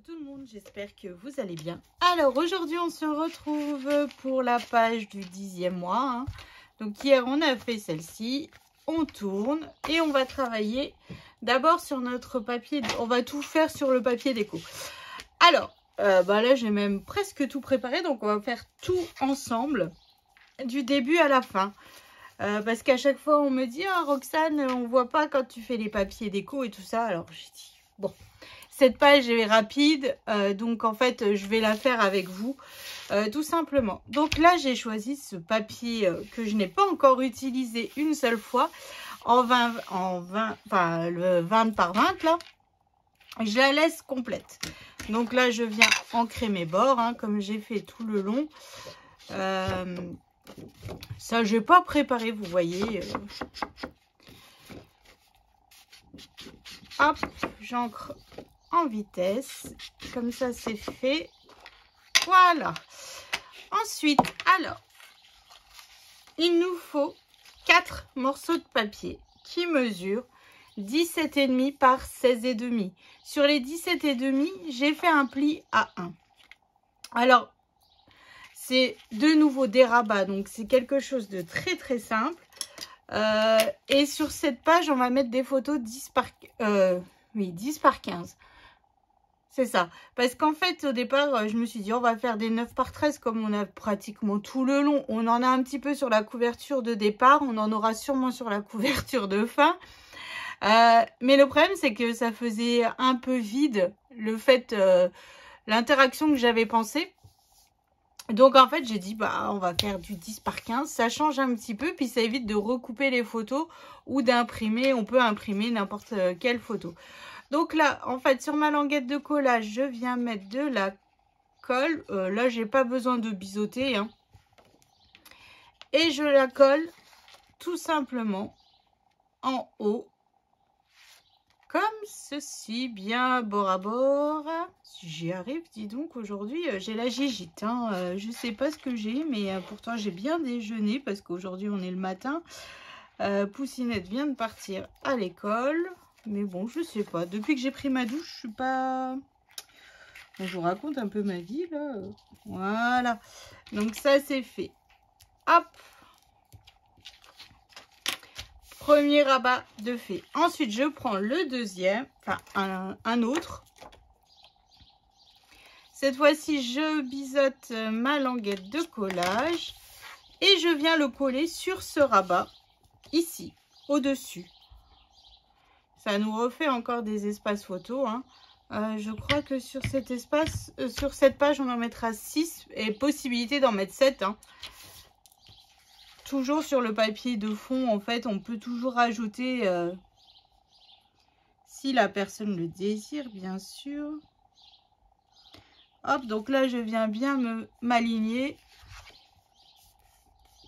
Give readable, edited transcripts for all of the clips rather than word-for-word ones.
tout le monde, j'espère que vous allez bien. Alors aujourd'hui on se retrouve pour la page du 10e mois. Hein. Donc hier on a fait celle-ci, on tourne et on va travailler d'abord sur notre papier. On va tout faire sur le papier déco. Alors là j'ai même presque tout préparé, donc on va faire tout ensemble du début à la fin. Parce qu'à chaque fois on me dit « Ah Roxane, on voit pas quand tu fais les papiers déco et tout ça ». Alors j'ai dit bon, cette page est rapide, donc en fait je vais la faire avec vous tout simplement. Donc là j'ai choisi ce papier que je n'ai pas encore utilisé une seule fois en 20, enfin le 20 par 20 là. Je la laisse complète. Donc là je viens ancrer mes bords hein, comme j'ai fait tout le long. Ça je n'ai pas préparé, vous voyez. Hop, j'ancre en vitesse, comme ça c'est fait. Voilà. Ensuite, alors, il nous faut 4 morceaux de papier qui mesurent 17,5 par 16,5. Sur les 17,5, j'ai fait un pli à 1. Alors, c'est de nouveau des rabats, donc c'est quelque chose de très très simple. Et sur cette page, on va mettre des photos 10 par 15. C'est ça. Parce qu'en fait, au départ, je me suis dit, on va faire des 9 par 13 comme on a pratiquement tout le long. On en a un petit peu sur la couverture de départ. On en aura sûrement sur la couverture de fin. Mais le problème, c'est que ça faisait un peu vide le fait, l'interaction que j'avais pensée. Donc en fait j'ai dit on va faire du 10 par 15, ça change un petit peu, puis ça évite de recouper les photos ou d'imprimer, on peut imprimer n'importe quelle photo. Donc là en fait sur ma languette de collage je viens mettre de la colle, là j'ai pas besoin de biseauter hein. Et je la colle tout simplement en haut. Comme ceci, bien bord à bord. Si j'y arrive, dis donc, aujourd'hui, j'ai la gigite. Hein. Je sais pas ce que j'ai, mais pourtant, j'ai bien déjeuné parce qu'aujourd'hui, on est le matin. Poussinette vient de partir à l'école. Mais bon, je sais pas. Depuis que j'ai pris ma douche, je suis pas... Bon, je vous raconte un peu ma vie, là. Voilà. Donc, ça, c'est fait. Hop. Premier rabat de fait. Ensuite, je prends le deuxième, enfin un autre. Cette fois-ci, je biseaute ma languette de collage et je viens le coller sur ce rabat, ici, au-dessus. Ça nous refait encore des espaces photos. Hein. Je crois que sur cet espace, sur cette page, on en mettra 6 et possibilité d'en mettre 7. Hein. Toujours sur le papier de fond, en fait, on peut toujours ajouter, si la personne le désire, bien sûr. Hop, donc là, je viens bien m'aligner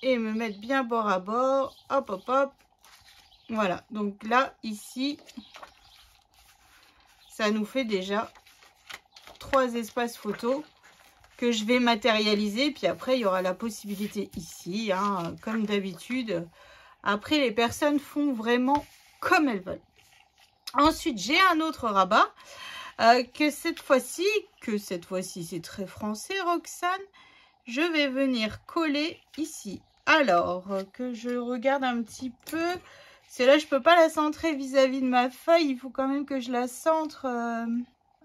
et me mettre bien bord à bord. Hop, hop, hop. Voilà, donc là, ici, ça nous fait déjà 3 espaces photos que je vais matérialiser, puis après il y aura la possibilité ici, hein, comme d'habitude. Après les personnes font vraiment comme elles veulent. Ensuite j'ai un autre rabat que cette fois-ci c'est très français Roxane, je vais venir coller ici. Alors que je regarde un petit peu, c'est là je peux pas la centrer vis-à-vis de ma feuille, il faut quand même que je la centre.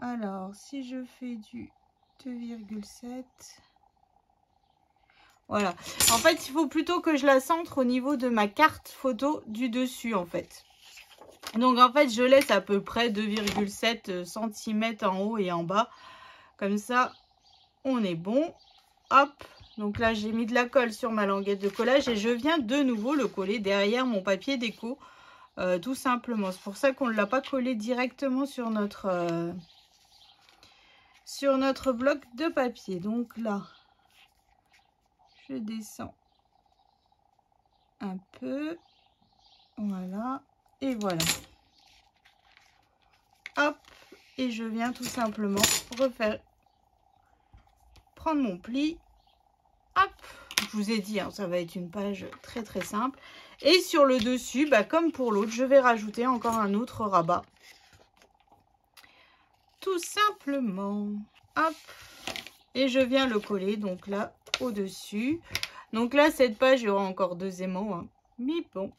Alors si je fais du 2,7. Voilà. En fait, il faut plutôt que je la centre au niveau de ma carte photo du dessus, en fait. Donc, en fait, je laisse à peu près 2,7 cm en haut et en bas. Comme ça, on est bon. Hop. Donc là, j'ai mis de la colle sur ma languette de collage et je viens de nouveau le coller derrière mon papier déco. Tout simplement. C'est pour ça qu'on ne l'a pas collé directement sur notre bloc de papier. Donc là, je descends un peu. Voilà. Et voilà. Hop. Et je viens tout simplement prendre mon pli. Hop. Je vous ai dit, hein, ça va être une page très très simple. Et sur le dessus, comme pour l'autre, je vais rajouter encore un autre rabat. tout simplement. Hop. Et je viens le coller, donc là, au-dessus. Donc là, cette page, il y aura encore 2 aimants. Hein. Mais bon.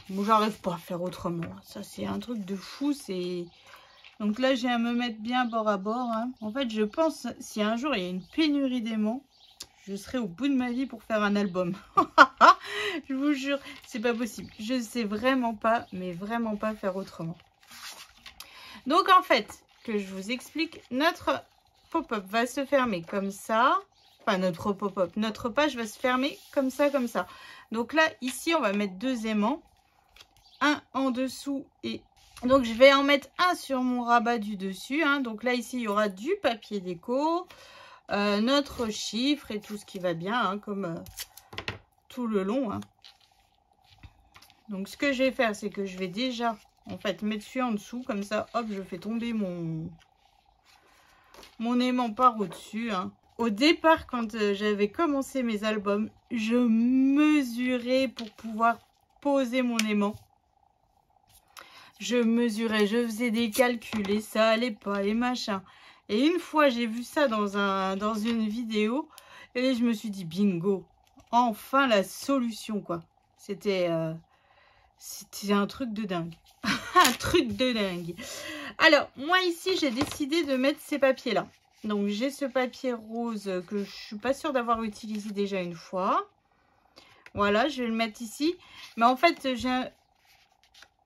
Bon, j'arrive pas à faire autrement. Ça, c'est un truc de fou. C'est... Donc là, j'ai à me mettre bien bord à bord. Hein. En fait, je pense, si un jour, il y a une pénurie d'aimants, je serai au bout de ma vie pour faire un album. Je vous jure, c'est pas possible. Je sais vraiment pas, mais vraiment pas faire autrement. Donc, en fait, que je vous explique, notre pop-up va se fermer comme ça. Enfin, notre pop-up, notre page va se fermer comme ça, comme ça. Donc là, ici, on va mettre 2 aimants. Un en dessous et... Donc, je vais en mettre un sur mon rabat du dessus. Hein. Donc là, ici, il y aura du papier déco, notre chiffre et tout ce qui va bien, hein, comme tout le long. Hein. Donc, ce que je vais faire, c'est que je vais déjà, en fait, mettre celui en dessous. Comme ça, hop, je fais tomber mon aimant par au-dessus. Hein. Au départ, quand j'avais commencé mes albums, je mesurais pour pouvoir poser mon aimant. Je mesurais, je faisais des calculs et ça allait pas et machin. Et une fois, j'ai vu ça dans une vidéo et je me suis dit bingo, enfin la solution quoi. C'était un truc de dingue. Un truc de dingue. Alors, moi ici, j'ai décidé de mettre ces papiers-là. Donc, j'ai ce papier rose que je suis pas sûre d'avoir utilisé déjà une fois. Voilà, je vais le mettre ici. Mais en fait,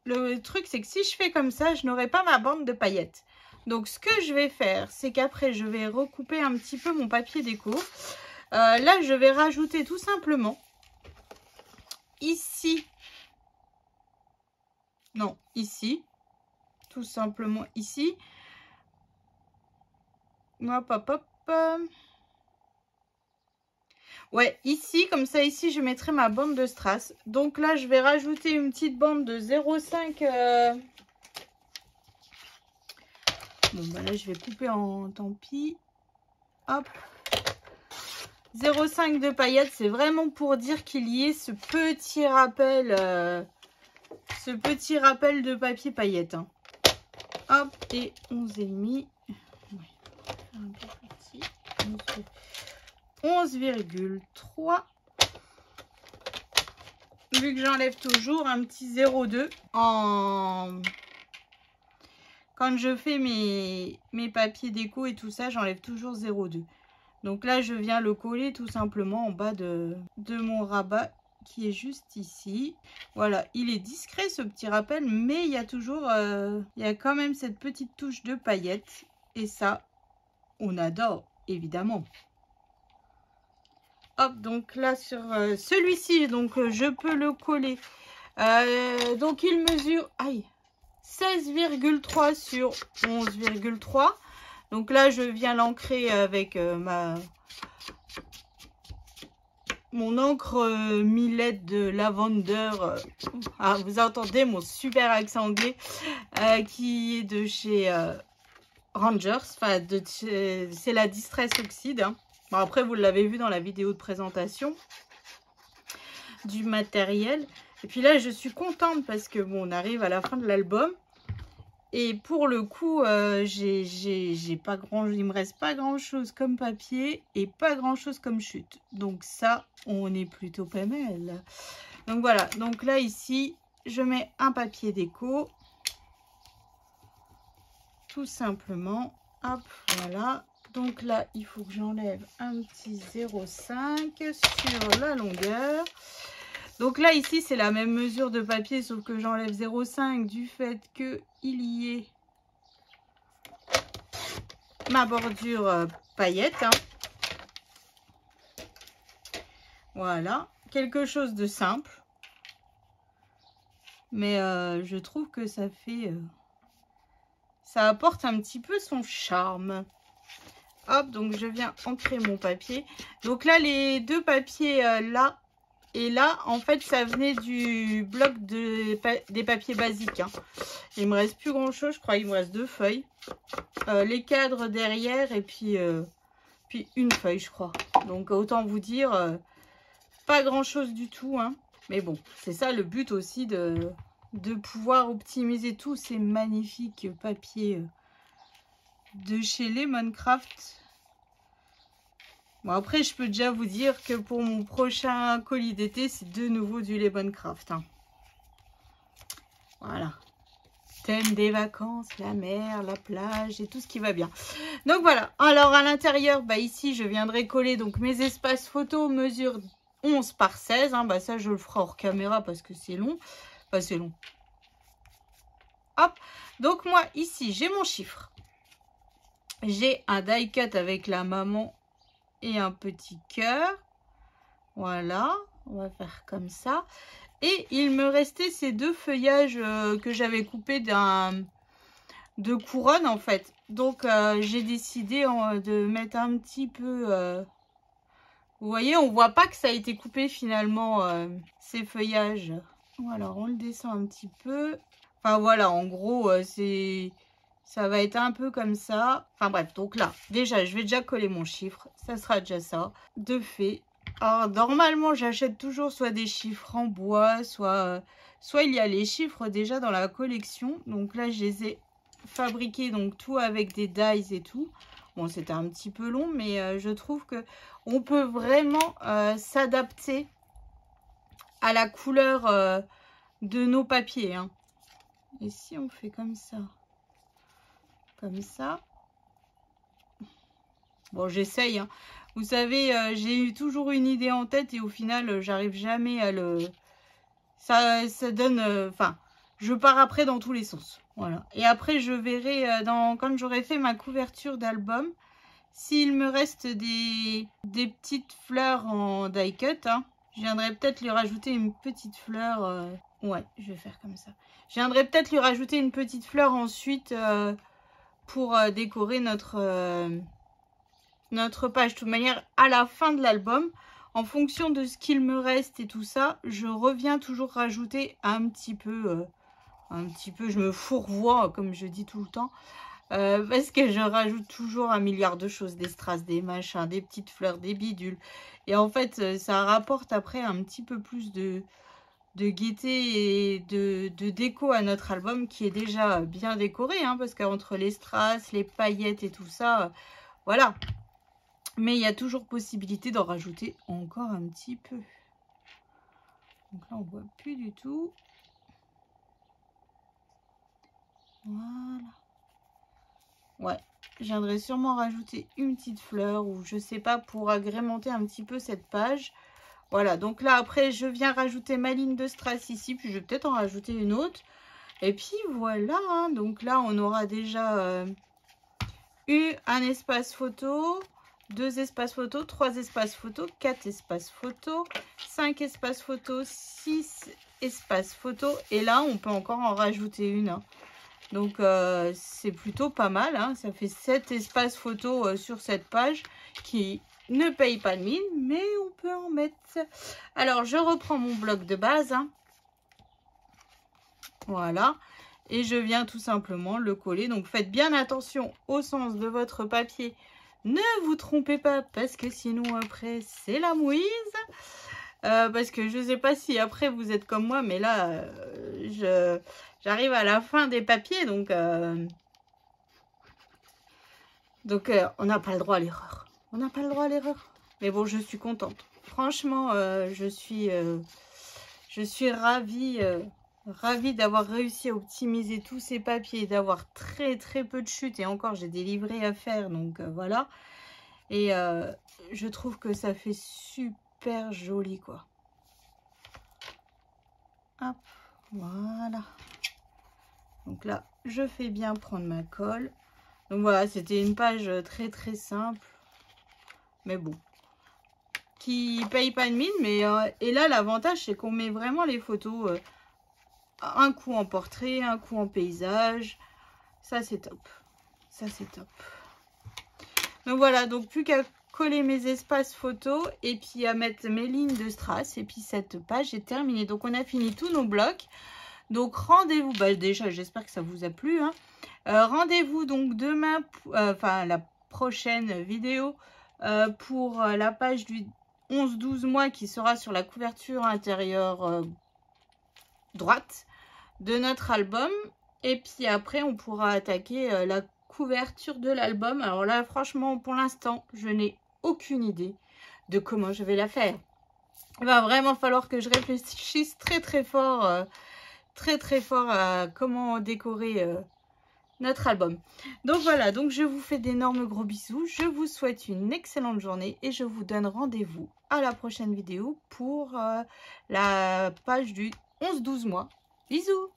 le truc, c'est que si je fais comme ça, je n'aurai pas ma bande de paillettes. Donc, ce que je vais faire, c'est qu'après, je vais recouper un petit peu mon papier déco. Là, je vais rajouter tout simplement ici. Non, ici. Tout simplement ici. Hop, hop, hop. Ouais, ici, comme ça, ici, je mettrai ma bande de strass. Donc là, je vais rajouter une petite bande de 0,5. Bon, bah là, je vais couper en tant pis. Hop. 0,5 de paillettes, c'est vraiment pour dire qu'il y ait ce petit rappel de papier paillettes. Hein. Hop, et 11,5. 11,3. Vu que j'enlève toujours un petit 0,2 en... Quand je fais mes papiers déco et tout ça, j'enlève toujours 0,2. Donc là, je viens le coller tout simplement en bas de mon rabat qui est juste ici. Voilà, il est discret ce petit rappel, mais il y a toujours, il y a quand même cette petite touche de paillettes. Et ça, on adore, évidemment. Hop, donc là sur celui-ci, donc je peux le coller. Donc il mesure 16,3 sur 11,3. Donc là je viens l'ancrer avec mon encre Millet de lavender. Vous entendez mon super accent anglais qui est de chez Rangers. Enfin, c'est la Distress Oxide. Hein. Bon, après, vous l'avez vu dans la vidéo de présentation du matériel. Et puis là, je suis contente parce que bon, on arrive à la fin de l'album. Et pour le coup, j'ai pas il me reste pas grand chose comme papier et pas grand chose comme chute. Donc ça, on est plutôt pas mal. Donc voilà. Donc là, ici, je mets un papier déco. Tout simplement. Hop, voilà. Donc là, il faut que j'enlève un petit 0,5 sur la longueur. Donc là, ici, c'est la même mesure de papier, sauf que j'enlève 0,5 du fait qu'il y ait ma bordure paillette. Hein. Voilà. Quelque chose de simple. Mais je trouve que ça fait... ça apporte un petit peu son charme. Hop, donc je viens ancrer mon papier. Donc là, les deux papiers là et là, en fait, ça venait du bloc des papiers basiques. Hein. Il me reste plus grand chose, je crois. Il me reste 2 feuilles. Les cadres derrière et puis une feuille, je crois. Donc autant vous dire, pas grand chose du tout. Hein. Mais bon, c'est ça le but aussi de pouvoir optimiser tous ces magnifiques papiers de chez Lemoncraft. Bon, après, je peux déjà vous dire que pour mon prochain colis d'été, c'est de nouveau du Lemoncraft. Hein. Voilà. Thème des vacances, la mer, la plage et tout ce qui va bien. Donc voilà. Alors à l'intérieur, bah ici, je viendrai coller donc mes espaces photos mesure 11 par 16. Hein. Bah ça, je le ferai hors caméra parce que c'est long. Enfin, c'est long. Hop. Donc moi, ici, j'ai mon chiffre. J'ai un die cut avec la maman et un petit cœur. Voilà. On va faire comme ça. Et il me restait ces deux feuillages que j'avais coupés de couronne en fait. Donc j'ai décidé de mettre un petit peu... vous voyez, on voit pas que ça a été coupé finalement ces feuillages. Voilà, on le descend un petit peu. Enfin voilà, en gros, ça va être un peu comme ça. Enfin bref, donc là, déjà, je vais déjà coller mon chiffre. Ça sera déjà ça, de fait. Alors, normalement, j'achète toujours soit des chiffres en bois, soit il y a les chiffres déjà dans la collection. Donc là, je les ai fabriqués, donc tout avec des dies et tout. Bon, c'était un petit peu long, mais je trouve que on peut vraiment s'adapter à la couleur de nos papiers. Hein. Et si on fait comme ça, bon, j'essaye. Hein. Vous savez, j'ai eu toujours une idée en tête et au final, j'arrive jamais à le... Ça donne... Enfin, je pars après dans tous les sens. Voilà. Et après, je verrai, quand j'aurai fait ma couverture d'album, s'il me reste des petites fleurs en die cut, hein, je viendrai peut-être lui rajouter une petite fleur. Ouais, je vais faire comme ça. Je viendrai peut-être lui rajouter une petite fleur ensuite pour décorer notre page. De toute manière, à la fin de l'album, en fonction de ce qu'il me reste et tout ça, je reviens toujours rajouter un petit peu, je me fourvoie, comme je dis tout le temps, parce que je rajoute toujours un milliard de choses, des strass, des machins, des petites fleurs, des bidules. Et en fait, ça rapporte après un petit peu plus de gaieté et de déco à notre album qui est déjà bien décoré, hein, parce qu'entre les strass, les paillettes et tout ça, voilà. Mais il y a toujours possibilité d'en rajouter encore un petit peu. Donc là, on voit plus du tout. Voilà. Ouais, je viendrai sûrement rajouter une petite fleur ou je sais pas pour agrémenter un petit peu cette page. Voilà, donc là, après, je viens rajouter ma ligne de strass ici. Puis je vais peut-être en rajouter une autre. Et puis voilà, hein, donc là, on aura déjà eu un espace photo, 2 espaces photo, 3 espaces photo, 4 espaces photo, 5 espaces photo, 6 espaces photo. Et là, on peut encore en rajouter une. Hein. Donc, c'est plutôt pas mal. Hein. Ça fait 7 espaces photo sur cette page qui ne paye pas de mine, mais on peut en mettre. Alors, je reprends mon bloc de base. Hein. Voilà. Et je viens tout simplement le coller. Donc, faites bien attention au sens de votre papier. Ne vous trompez pas parce que sinon, après, c'est la mouise. Parce que je ne sais pas si après, vous êtes comme moi. Mais là, j'arrive à la fin des papiers. Donc on n'a pas le droit à l'erreur. On n'a pas le droit à l'erreur. Mais bon, je suis contente. Franchement, je suis ravie... ravie d'avoir réussi à optimiser tous ces papiers, d'avoir très peu de chutes. Et encore, j'ai des livrets à faire, donc voilà. Et je trouve que ça fait super joli, quoi. Hop, voilà. Donc là, je fais bien prendre ma colle. Donc voilà, c'était une page très simple. Mais bon. Qui paye pas de mine. Mais, et là, l'avantage, c'est qu'on met vraiment les photos... un coup en portrait, un coup en paysage. Ça, c'est top. Ça, c'est top. Donc voilà, donc plus qu'à coller mes espaces photos et puis à mettre mes lignes de strass. Et puis cette page est terminée. Donc on a fini tous nos blocs. Donc rendez-vous, bah déjà j'espère que ça vous a plu. Hein. Rendez-vous donc demain, enfin la prochaine vidéo pour la page du 11-12 mois qui sera sur la couverture intérieure droite de notre album. Et puis après, on pourra attaquer la couverture de l'album. Alors là, franchement, pour l'instant, je n'ai aucune idée de comment je vais la faire. Il va vraiment falloir que je réfléchisse très fort à comment décorer notre album. Donc voilà, donc je vous fais d'énormes gros bisous. Je vous souhaite une excellente journée et je vous donne rendez-vous à la prochaine vidéo pour la page du 11-12 mois. Bisous!